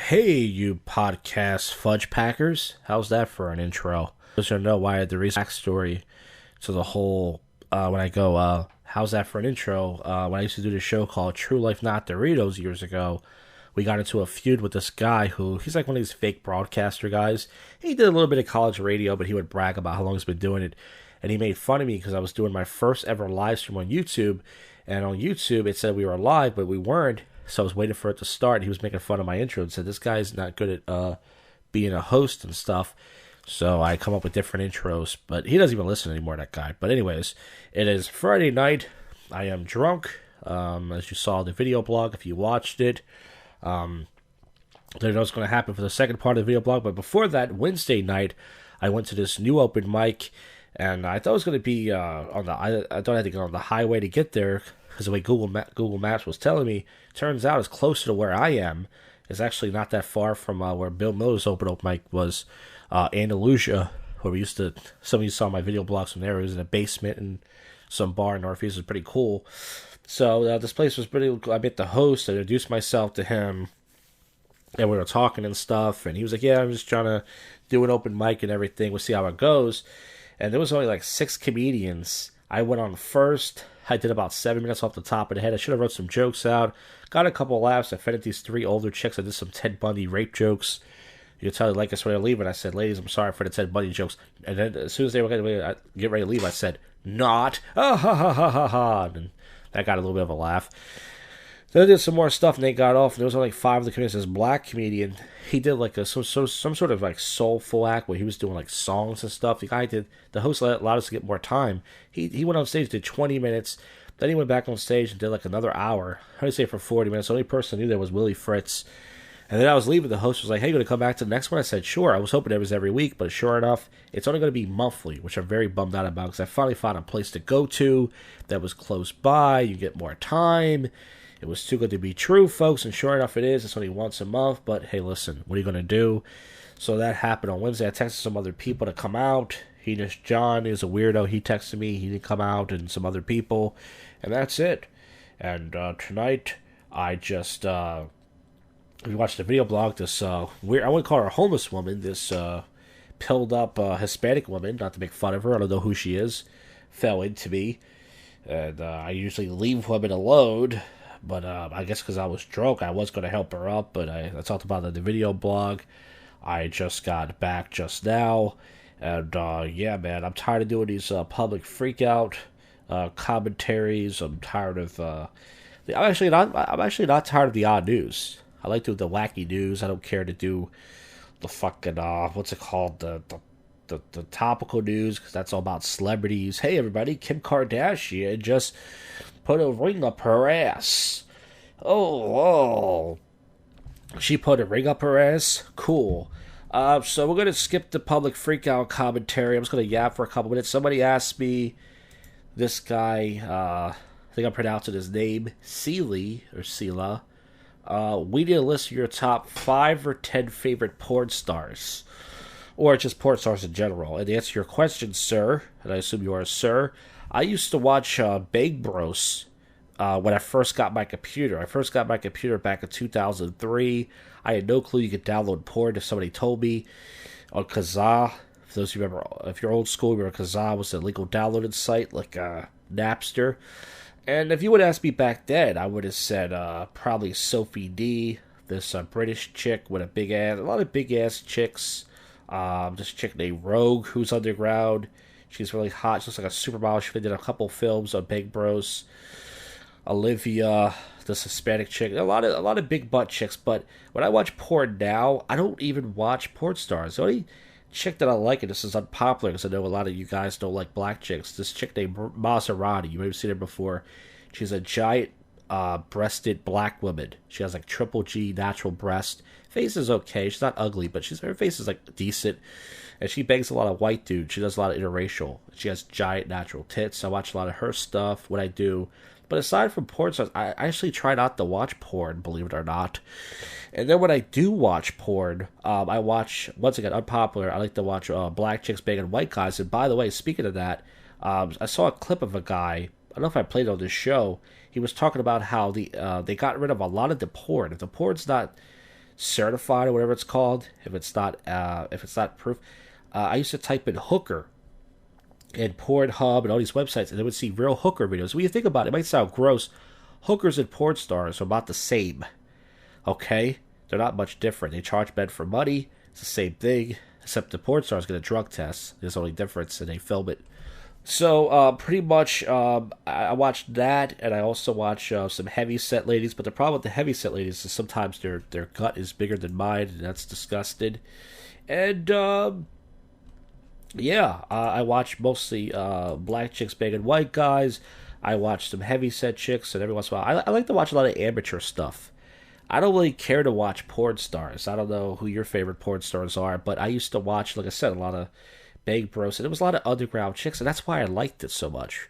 Hey, you podcast fudge packers. How's that for an intro? Just to know why the reason backstory to the whole, when I go, how's that for an intro? When I used to do this show called True Life Not Doritos years ago, we got into a feud with this guy he's like one of these fake broadcaster guys. He did a little bit of college radio, but he would brag about how long he's been doing it. And he made fun of me because I was doing my first ever live stream on YouTube. And on YouTube, it said we were live, but we weren't. So I was waiting for it to start. He was making fun of my intro and said, this guy's not good at being a host and stuff. So I come up with different intros. But he doesn't even listen anymore, that guy. But anyways, it is Friday night. I am drunk. As you saw the video blog, if you watched it. Don't know what's going to happen for the second part of the video blog. But before that, Wednesday night, I went to this new open mic. And I thought it was going to be I thought I had to go on the highway to get there. Because the way Google Maps was telling me, turns out it's closer to where I am. It's actually not that far from where Bill Miller's open mic was, Andalusia, where we used to. Some of you saw my video blogs from there. It was in a basement and some bar in Northeast. It was pretty cool. So this place was pretty. I met the host. I introduced myself to him, and we were talking and stuff. And he was like, "Yeah, I'm just trying to do an open mic and everything. We'll see how it goes." And there was only like 6 comedians. I went on first. I did about 7 minutes off the top of the head. I should have wrote some jokes out. Got a couple of laughs. I fed at these 3 older chicks. I did some Ted Bundy rape jokes. You could tell they like us when I leave. And I said, ladies, I'm sorry for the Ted Bundy jokes. And then as soon as they were going to get ready to leave, I said, not. Ah, ha, ha, ha, ha, ha. And that got a little bit of a laugh. Then I did some more stuff and they got off. And there was only like 5 of the comedians. This black comedian, he did like some sort of like soulful act where he was doing like songs and stuff. The host allowed us to get more time. He went on stage, did 20 minutes. Then he went back on stage and did like another hour. I'd say for 40 minutes. The only person I knew there was Willie Fritz. And then I was leaving. The host was like, hey, you going to come back to the next one? I said, sure. I was hoping it was every week, but sure enough, it's only going to be monthly, which I'm very bummed out about because I finally found a place to go to that was close by. You get more time. It was too good to be true, folks, and sure enough it is. It's only once a month, but hey, listen, what are you going to do? So that happened on Wednesday. I texted some other people to come out. John is a weirdo. He texted me. He didn't come out, and some other people, and that's it. And tonight, I just we watched the video blog. This weird, I wouldn't call her a homeless woman. This pilled up Hispanic woman, not to make fun of her. I don't know who she is. Fell into me, and I usually leave women alone. But I guess because I was drunk, I was going to help her up. But I talked about it in the video blog. I just got back just now. And yeah, man, I'm tired of doing these public freakout commentaries. I'm tired of... I'm actually not tired of the odd news. I like to do the wacky news. I don't care to do the fucking... what's it called? The topical news, because that's all about celebrities. Hey, everybody, Kim Kardashian just put a ring up her ass. Oh. She put a ring up her ass? Cool. So we're going to skip the public freakout commentary. I'm just going to yap for a couple minutes. Somebody asked me, this guy, I think I'm pronouncing his name, Seely, or Sela. We need a list of your top 5 or 10 favorite porn stars. Or just porn stars in general. And to answer your question, sir, and I assume you are a sir, I used to watch Bang Bros when I first got my computer. I first got my computer back in 2003. I had no clue you could download porn if somebody told me. On Kazaa, for those who remember, if you're old school, remember Kazaa was a legal downloaded site like Napster. And if you would ask me back then, I would have said probably Sophie D, this British chick with a big ass, a lot of big ass chicks. This chick named Rogue, who's underground. She's really hot. She looks like a supermodel. She did a couple films on Bang Bros. Olivia, this Hispanic chick. A lot of big butt chicks. But when I watch porn now, I don't even watch porn stars. The only chick that I like, and this is unpopular because I know a lot of you guys don't like black chicks. This chick named Maserati. You may have seen her before. She's a giant breasted black woman. She has like triple G natural breast. Face is okay. She's not ugly, but her face is like decent. And she bangs a lot of white dudes. She does a lot of interracial. She has giant natural tits. I watch a lot of her stuff, what I do. But aside from porn stars, I actually try not to watch porn, believe it or not. And then when I do watch porn, I watch, once again, unpopular, I like to watch black chicks banging white guys. And by the way, speaking of that, I saw a clip of a guy, I don't know if I played it on this show, he was talking about how they got rid of a lot of the porn. If the porn's not certified or whatever it's called. If it's not proof, I used to type in hooker and Pornhub and all these websites, and I would see real hooker videos. When you think about it, it might sound gross. Hookers and porn stars are about the same. Okay, they're not much different. They charge men for money. It's the same thing, except the porn stars get a drug test. There's only difference, and they film it. So, pretty much, I watched that, and I also watch some heavy-set ladies, but the problem with the heavy-set ladies is sometimes their gut is bigger than mine, and that's disgusting. And, I watch mostly black chicks banging white guys. I watch some heavy-set chicks, and every once in a while, I like to watch a lot of amateur stuff. I don't really care to watch porn stars. I don't know who your favorite porn stars are, but I used to watch, like I said, a lot of Bang Bros, and there was a lot of underground chicks, and that's why I liked it so much.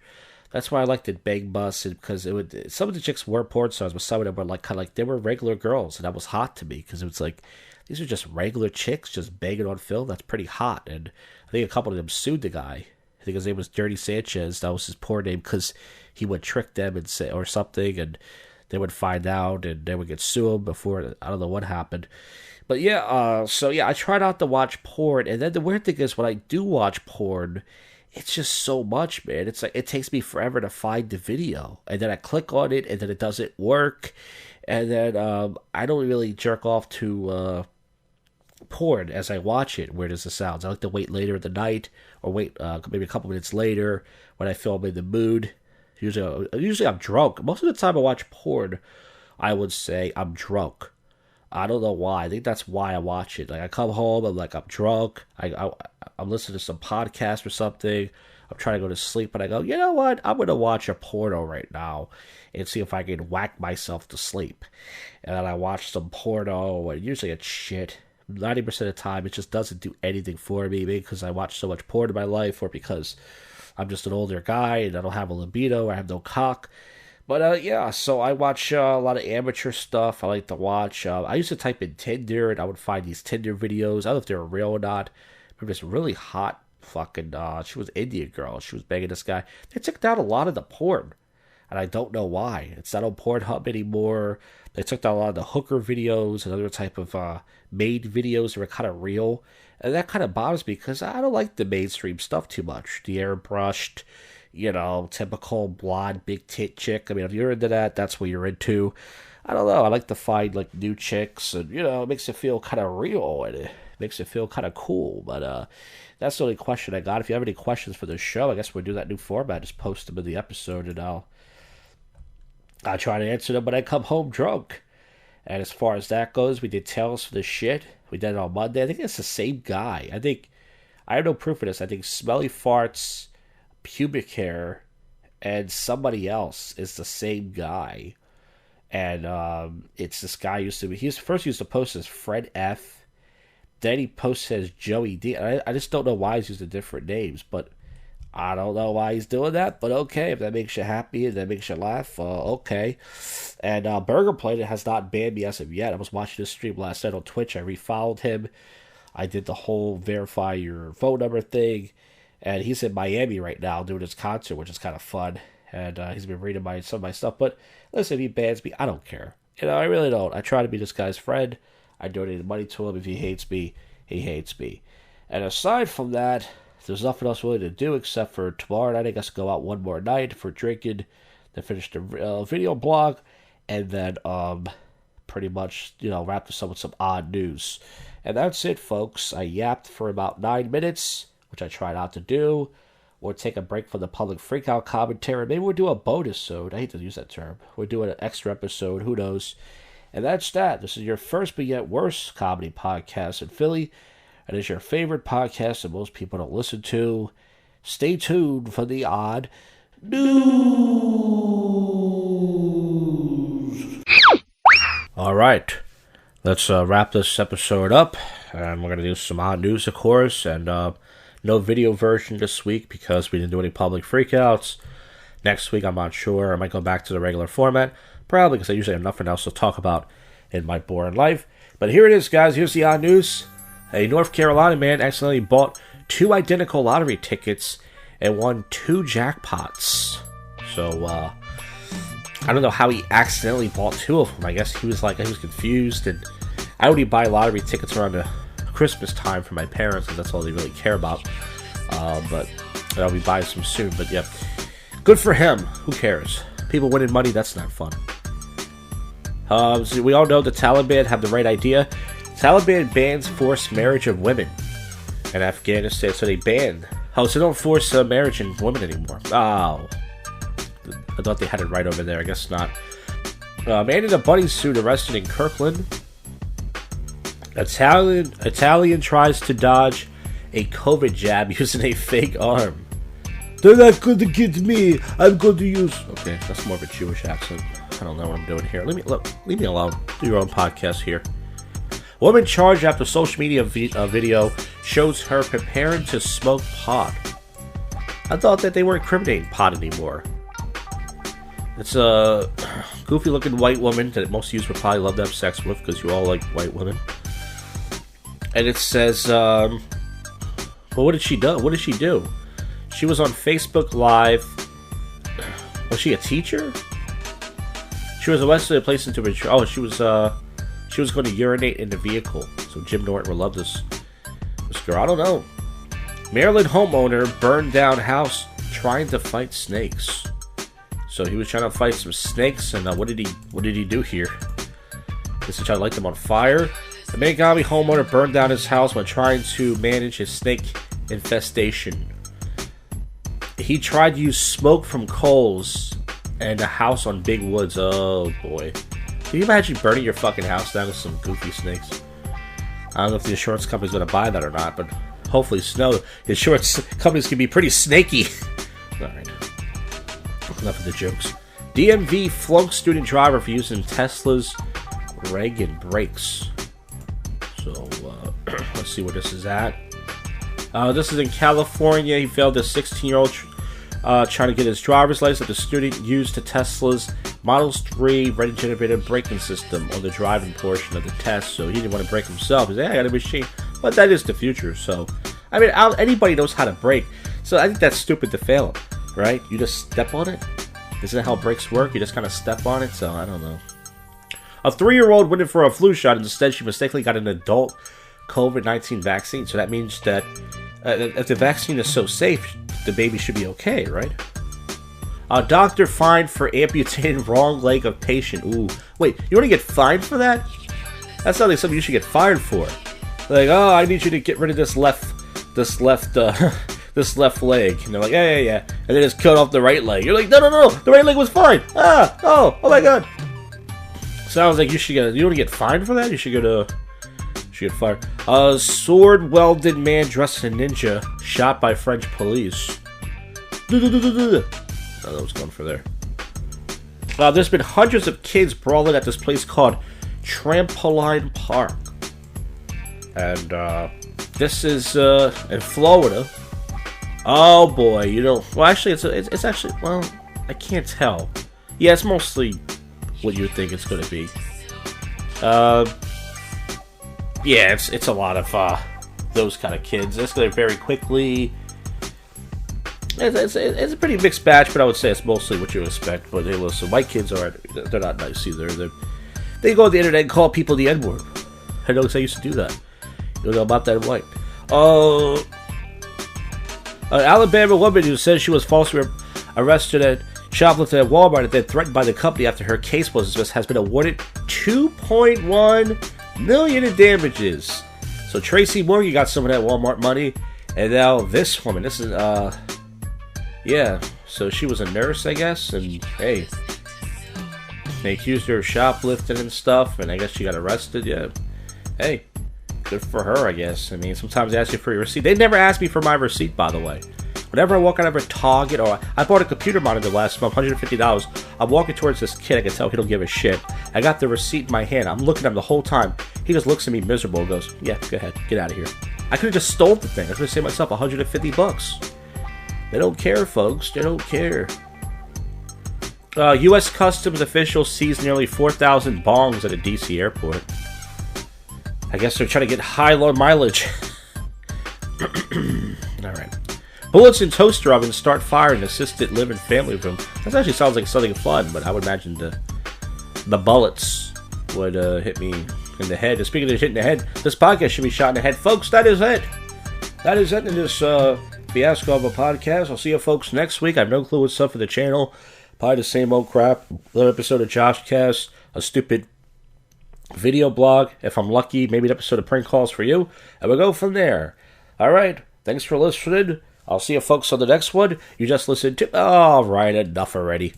That's why I liked it, Bang Bus, because some of the chicks were porn stars, but some of them were like they were regular girls, and that was hot to me, because it was like, these are just regular chicks just banging on film. That's pretty hot, and I think a couple of them sued the guy. I think his name was Dirty Sanchez. That was his porn name, because he would trick them and say or something, and they would find out, and they would get sued before. I don't know what happened. But I try not to watch porn, and then the weird thing is when I do watch porn, it's just so much, man. It's like it takes me forever to find the video, and then I click on it, and then it doesn't work, and then I don't really jerk off to porn as I watch it. Weird as it sounds, I like to wait later in the night, or wait maybe a couple minutes later when I feel I'm in the mood. Usually I'm drunk. Most of the time I watch porn, I would say I'm drunk. I don't know why. I think that's why I watch it. Like I come home, I'm drunk. I'm listening to some podcast or something. I'm trying to go to sleep, and I go, you know what? I'm gonna watch a porno right now and see if I can whack myself to sleep. And then I watch some porno, and usually it's shit. 90% of the time, it just doesn't do anything for me. Maybe because I watch so much porn in my life, or because I'm just an older guy and I don't have a libido, or I have no cock. But, so I watch a lot of amateur stuff. I like to watch. I used to type in Tinder, and I would find these Tinder videos. I don't know if they were real or not. But this really hot fucking, she was an Indian girl. She was banging this guy. They took down a lot of the porn, and I don't know why. It's not on Pornhub anymore. They took down a lot of the hooker videos and other type of maid videos that were kind of real. And that kind of bothers me, because I don't like the mainstream stuff too much. The airbrushed, typical blonde, big tit chick. I mean, if you're into that, that's what you're into. I don't know. I like to find, new chicks, and, it makes it feel kind of real, and it makes it feel kind of cool. But that's the only question I got. If you have any questions for the show, I guess we'll do that new format. Just post them in the episode, and I'll try to answer them when I come home drunk. And as far as that goes, we did Tales for the Shit. We did it on Monday. I think it's the same guy. I have no proof of this. I think Smelly Farts, Pubic Hair, and somebody else is the same guy. And it's this guy he first used to post as Fred F. Then he posts as Joey D. I just don't know why he's using different names, but I don't know why he's doing that. But okay, if that makes you happy and that makes you laugh, okay. And Burger Planet has not banned me as of yet. I was watching this stream last night on Twitch. I refollowed him. I did the whole verify your phone number thing. And he's in Miami right now doing his concert, which is kind of fun. And he's been reading some of my stuff. But listen, if he bans me, I don't care. I really don't. I try to be this guy's friend. I donated money to him. If he hates me, he hates me. And aside from that, there's nothing else really to do except for tomorrow night. I guess go out one more night for drinking, then finish the video blog, and then pretty much wrap this up with some odd news. And that's it, folks. I yapped for about 9 minutes, which I try not to do, or take a break from the public freakout commentary. Maybe we'll do a bonus episode. I hate to use that term. We're doing an extra episode. Who knows? And that's that. This is your first but yet worst comedy podcast in Philly. And it's your favorite podcast that most people don't listen to. Stay tuned for the odd news. All right. Let's wrap this episode up. And we're going to do some odd news, of course. And no video version this week because we didn't do any public freakouts. Next week, I'm not sure. I might go back to the regular format. Probably because I usually have nothing else to talk about in my boring life. But here it is, guys. Here's the odd news. A North Carolina man accidentally bought 2 identical lottery tickets and won 2 jackpots. So, I don't know how he accidentally bought 2 of them. I guess he was confused, and I only buy lottery tickets around the Christmas time for my parents, because that's all they really care about. But I'll be buying some soon. But yeah, good for him. Who cares? People winning money, that's not fun. So we all know the Taliban have the right idea. Taliban bans forced marriage of women in Afghanistan, so they banned. Oh, so don't force marriage in women anymore. Oh, I thought they had it right over there. I guess not. Man in a bunny suit arrested in Kirkland. Italian tries to dodge a COVID jab using a fake arm. They're not going to get me. I'm going to use... Okay, that's more of a Jewish accent. I don't know what I'm doing here. Leave me alone. Do your own podcast here. Woman charged after social media video shows her preparing to smoke pot. I thought that they weren't incriminating pot anymore. It's a goofy-looking white woman that most of you would probably love to have sex with, because you all like white women. And it says, well, what did she do? What did she do? She was on Facebook Live. Was she a teacher? She was arrested and placed into a... Oh, she was going to urinate in the vehicle. So Jim Norton will love this girl. I don't know. Maryland homeowner burned down house trying to fight snakes. So he was trying to fight some snakes, and what did he do here? Guess he tried to light them on fire. The Montgomery homeowner burned down his house when trying to manage his snake infestation. He tried to use smoke from coals and a house on big woods. Oh boy. Can you imagine burning your fucking house down with some goofy snakes? I don't know if the insurance company's going to buy that or not, but hopefully the insurance companies can be pretty snaky. Alright. Enough of the jokes. DMV flunked student driver for using Tesla's Reagan brakes. So, let's see where this is at. This is in California. He failed a 16-year-old trying to get his driver's license. The student used the Tesla's Model 3 regenerative braking system on the driving portion of the test, so he didn't want to brake himself. He said, hey, I got a machine. But that is the future, so... I mean, anybody knows how to brake, so I think that's stupid to fail it, right? You just step on it? Isn't that how brakes work? You just kind of step on it, so I don't know. A 3-year-old went in for a flu shot, and instead she mistakenly got an adult COVID-19 vaccine, so that means that if the vaccine is so safe, the baby should be okay, right? A doctor fined for amputating wrong leg of patient. Ooh, wait, you want to get fined for that? That sounds like something you should get fired for. Like, oh, I need you to get rid of this left leg. And they're like, yeah. And they just cut off the right leg. You're like, no, the right leg was fine. Oh my god. Sounds like you want to get fined for that? You should get fired. A sword-welded man dressed as a ninja shot by French police. Oh, that was going for there. There's been hundreds of kids brawling at this place called Trampoline Park. And, this is, in Florida. Oh boy, well actually, it's actually, well, I can't tell. Yeah, it's mostly what you would think it's gonna be. Yeah, it's a lot of, those kind of kids. It's gonna very quickly... It's a pretty mixed batch, but I would say it's mostly what you expect. But hey, listen, white kids they're not nice either. They go on the internet and call people the N-word. I know because I used to do that. You know about that white. An Alabama woman who says she was falsely arrested at shoplifting at Walmart and then threatened by the company after her case was dismissed has been awarded $2.1 million in damages. So Tracy Morgan got some of that Walmart money, and now this woman, this is yeah, so she was a nurse, I guess, and hey, they accused her of shoplifting and stuff, and I guess she got arrested. Yeah, hey, good for her, I guess. I mean, sometimes they ask you for your receipt. They never asked me for my receipt, by the way. Whenever I walk out of a Target, or I bought a computer monitor last month, $150. I'm walking towards this kid. I can tell he don't give a shit. I got the receipt in my hand. I'm looking at him the whole time. He just looks at me miserable and goes, yeah, go ahead, get out of here. I could have just stole the thing. I could have saved myself $150. They don't care, folks. They don't care. U.S. Customs officials seized nearly 4,000 bongs at a D.C. airport. I guess they're trying to get high low mileage. Alright. Bullets in toaster ovens start fire in assisted living family room. That actually sounds like something fun, but I would imagine the bullets would hit me in the head. And speaking of hitting the head, this podcast should be shot in the head. Folks, that is it. That is it in this fiasco of a podcast. I'll see you folks next week. I have no clue what's up for the channel. Probably the same old crap. Another episode of JoshCast. A stupid video blog. If I'm lucky, maybe an episode of prank calls for you. And we'll go from there. Alright. Thanks for listening. I'll see you folks on the next one. You just listened to... Alright, enough already.